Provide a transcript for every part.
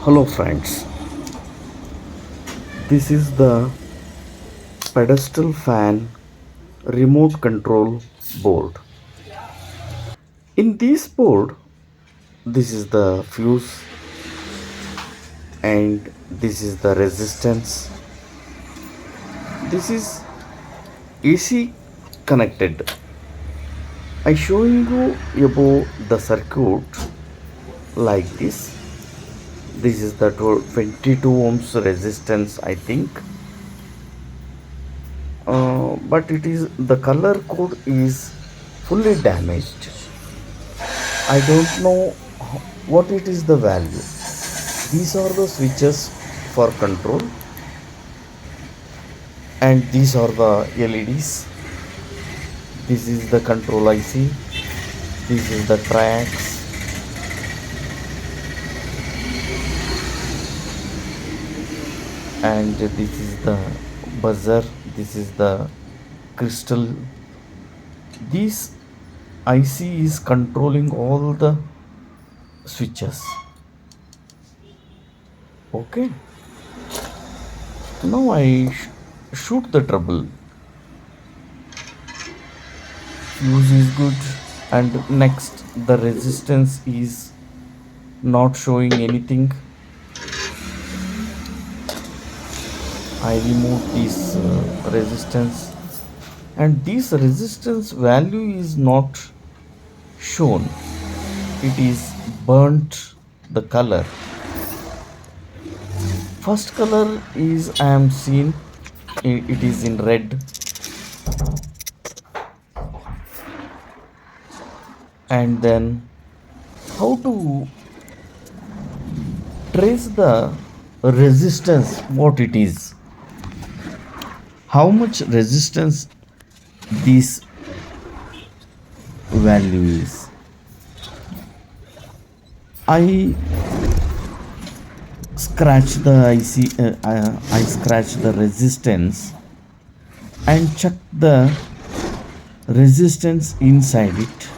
Hello friends, this is the pedestal fan remote control board. In this board, this is the fuse and this is the resistance. This is AC connected. I showing you about the circuit like this. This is the 22 ohms resistance, I think. But it is the color code is fully damaged. I don't know what it is the value. These are the switches for control and these are the LEDs. This is the control IC. This is the tracks and this is the buzzer. This is the crystal. This IC is controlling all the switches. Okay, now I shoot the trouble. Fuse is good and next the resistance is not showing anything. I remove this resistance and this resistance value is not shown. It is burnt the color. First color is I am seen it is in red and then how to trace the resistance what it is, how much resistance this value is. I scratch the I scratch the resistance and check the resistance inside it.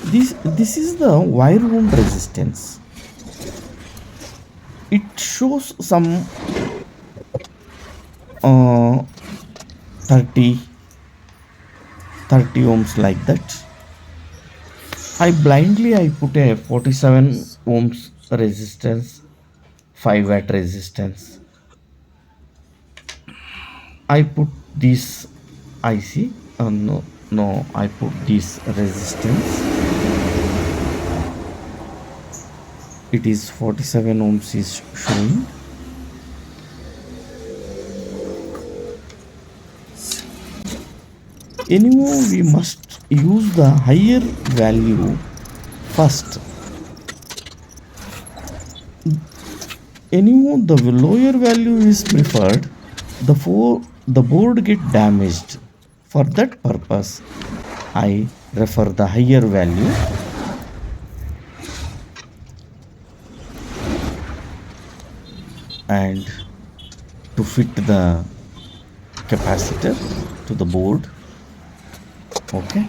This is the wire wound resistance. It shows some 30 ohms like that. I put a 47 ohms resistance, 5 watt resistance. I put this IC. No, I put this resistance. It is 47 ohms is showing. Anyway, we must use the higher value first. Anyway, the lower value is preferred. The board get damaged. For that purpose, I refer the higher value. And to fit the capacitor to the board. Okay,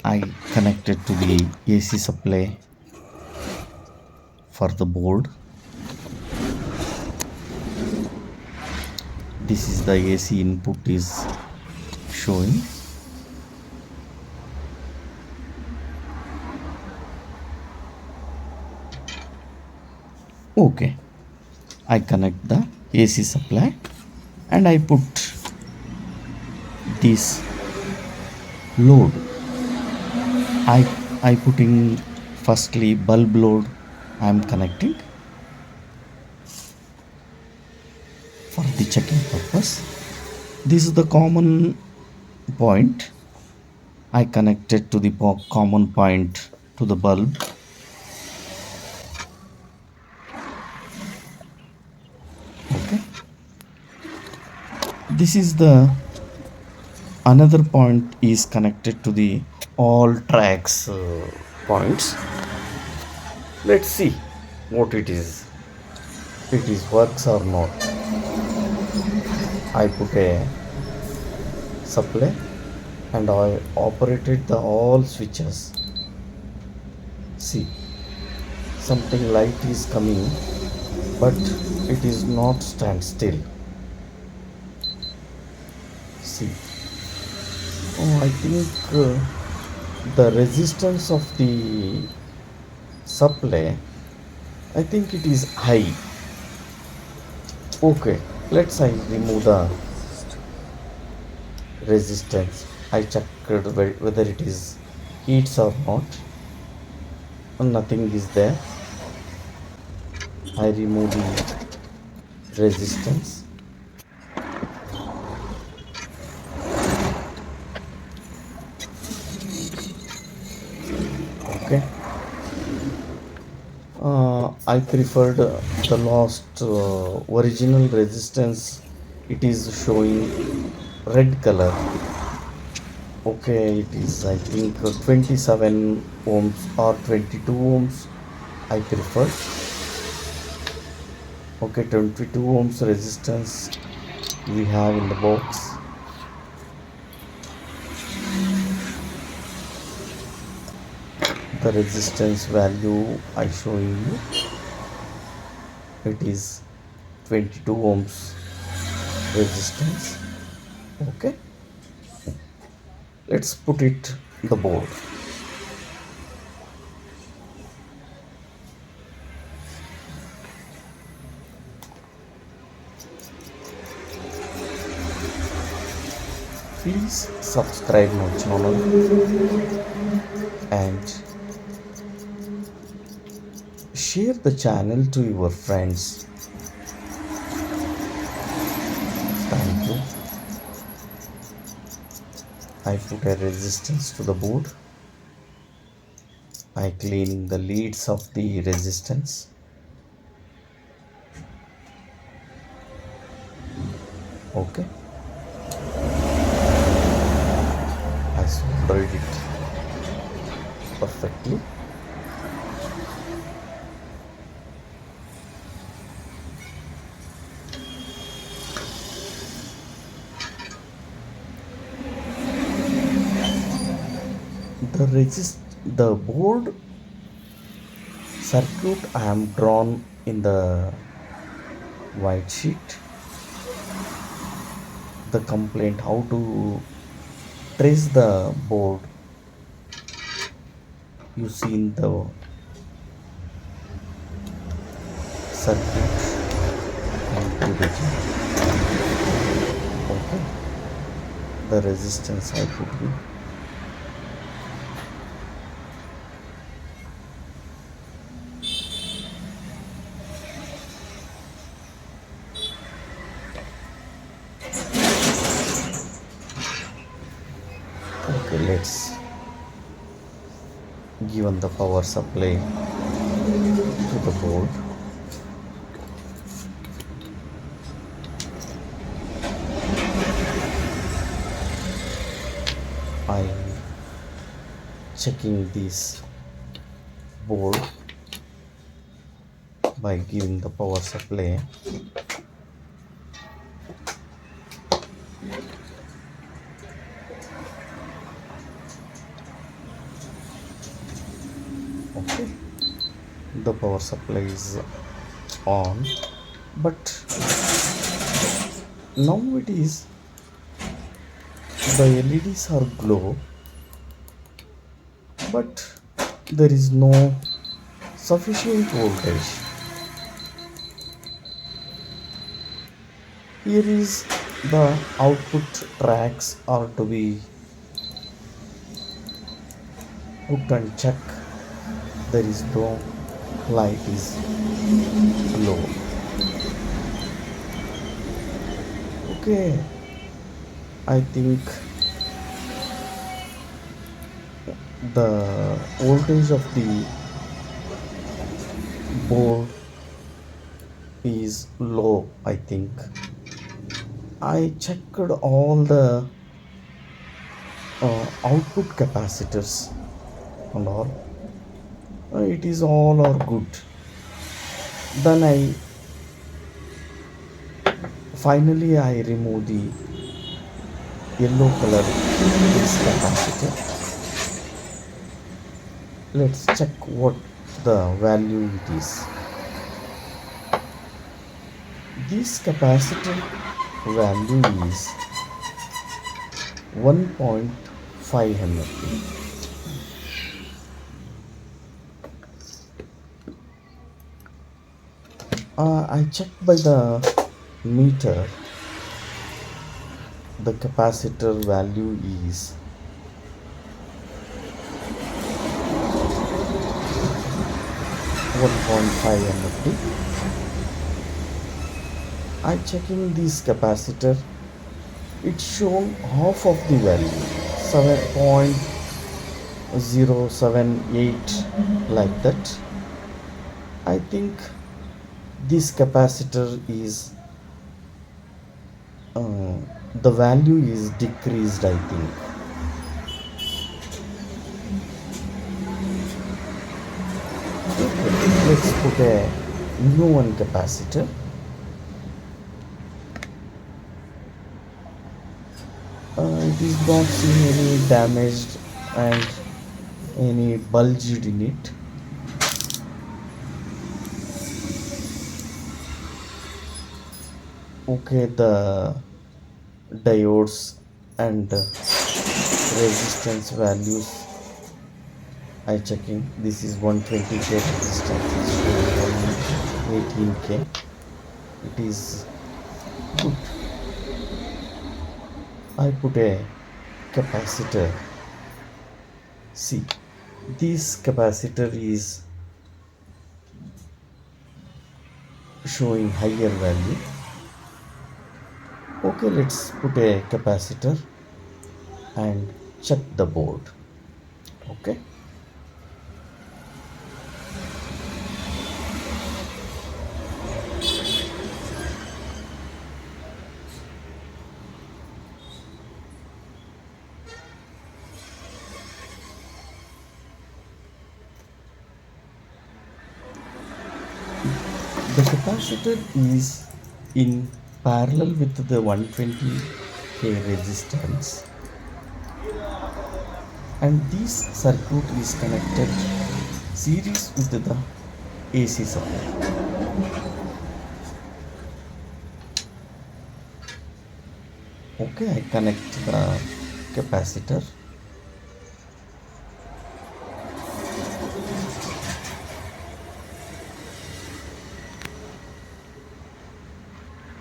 I connected to the AC supply for the board. This is the AC input is showing. Okay, I connect the AC supply and I put this load. I putting firstly bulb load. I am connecting for the checking purpose. This is the common point. I connected to the common point to the bulb. Okay, this is the another point is connected to the all tracks points. Let's see what it is works or not. I put a supply and I operated the all switches. See, something light is coming, but it is not stand still. See, oh, I think the resistance of the supply, I think it is high. Okay, let's I remove the resistance. I checked whether it is heats or not. Nothing is there. I remove the resistance. Okay. I preferred the last original resistance. It is showing red color. Okay, it is I think 27 ohms or 22 ohms. I prefer. Okay, 22 ohms resistance we have in the box. The resistance value I showing you, it is 22 ohms resistance. Okay, let's put it the board. Please subscribe my channel and share the channel to your friends. Thank you. I put a resistance to the board. I cleaning the leads of the resistance. Okay, I soldered it perfectly. The board circuit I am drawn in the white sheet. The complaint how to trace the board, you see in the circuit configuration. Okay, the resistance I put in. Okay, let's given the power supply to the board. I checking this board by giving the power supply. Okay, the power supply is on, but now it is the LEDs are glow, but there is no sufficient voltage. Here is the output tracks are to be put and check. There is no light is low. Okay, I think the voltage of the board is low. I think I checked all the output capacitors and all. It is all are good. Then I remove the yellow color this capacitor. Let's check what the value it is. This capacitor value is 1.5 mFP. I checked by the meter, the capacitor value is 1.5 mFP. I checking this capacitor, it's shown half of the value, 7.078, like that. I think this capacitor is the value is decreased, I think. Okay, let's put a new one capacitor. It is not seen any damaged and any bulged in it. Okay, the diodes and resistance values I checking. This is 120k resistance, is showing 18k. It is good. I put a capacitor. See, this capacitor is showing higher value. Okay, let's put a capacitor and check the board. Okay, the capacitor is in parallel with the 120k resistance, and this circuit is connected series with the AC supply. Okay, I connect the capacitor.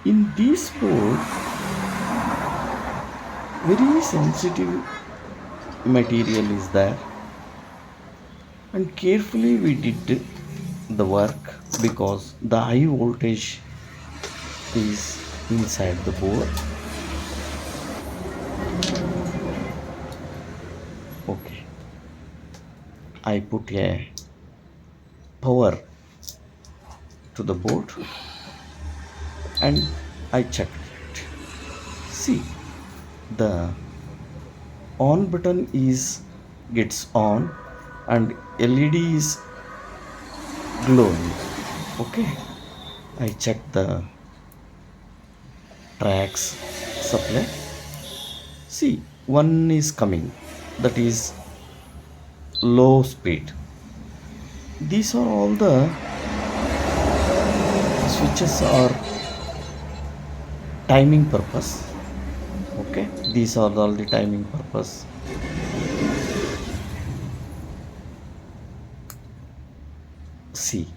In this board, very sensitive material is there, and carefully we did the work because the high voltage is inside the board. Okay, I put a power to the board and I checked it. See, the on button is gets on and LED is glowing. Okay, I check the tracks supply. See, one is coming, that is low speed. These are all the switches are timing purpose. Okay, these are all the timing purpose. See,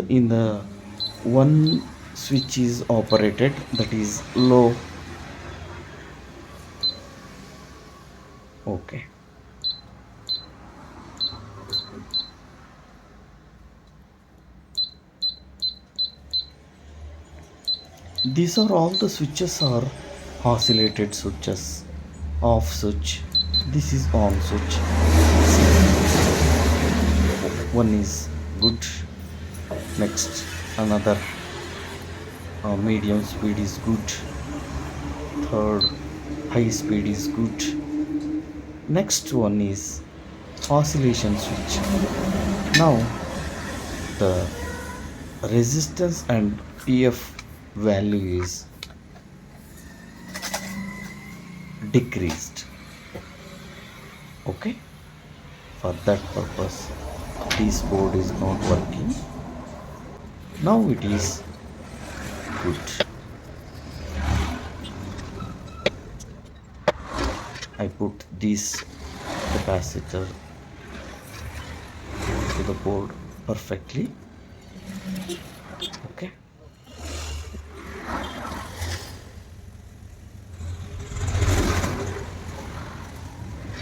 in the one switch is operated, that is low. Okay, these are all the switches are oscillated switches. Off switch, this is on switch. One is good, next another medium speed is good, third high speed is good, next one is oscillation switch. Now the resistance and EF value is decreased. Okay, for that purpose this board is not working. Now it is good. I put this capacitor to the board perfectly. Okay.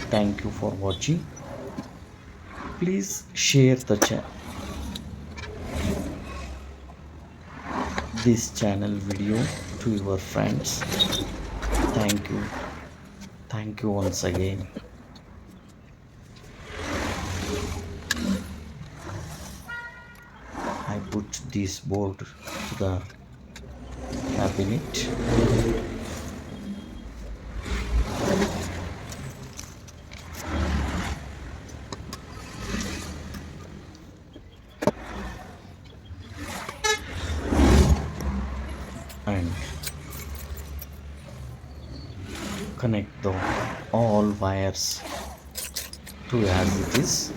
Thank you for watching. Please share this channel video to your friends. Thank you. Thank you once again. I put this board to the cabinet. And connect the all wires to as it is.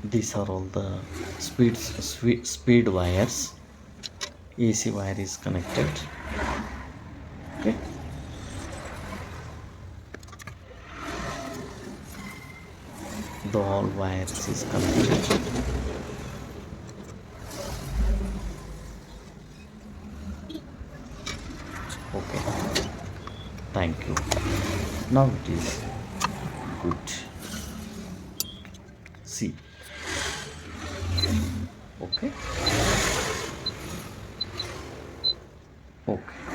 These are all the speed wires. AC wire is connected. Okay. The all wires is connected. Okay. Thank you. Now it is good. See. Okay. Okay.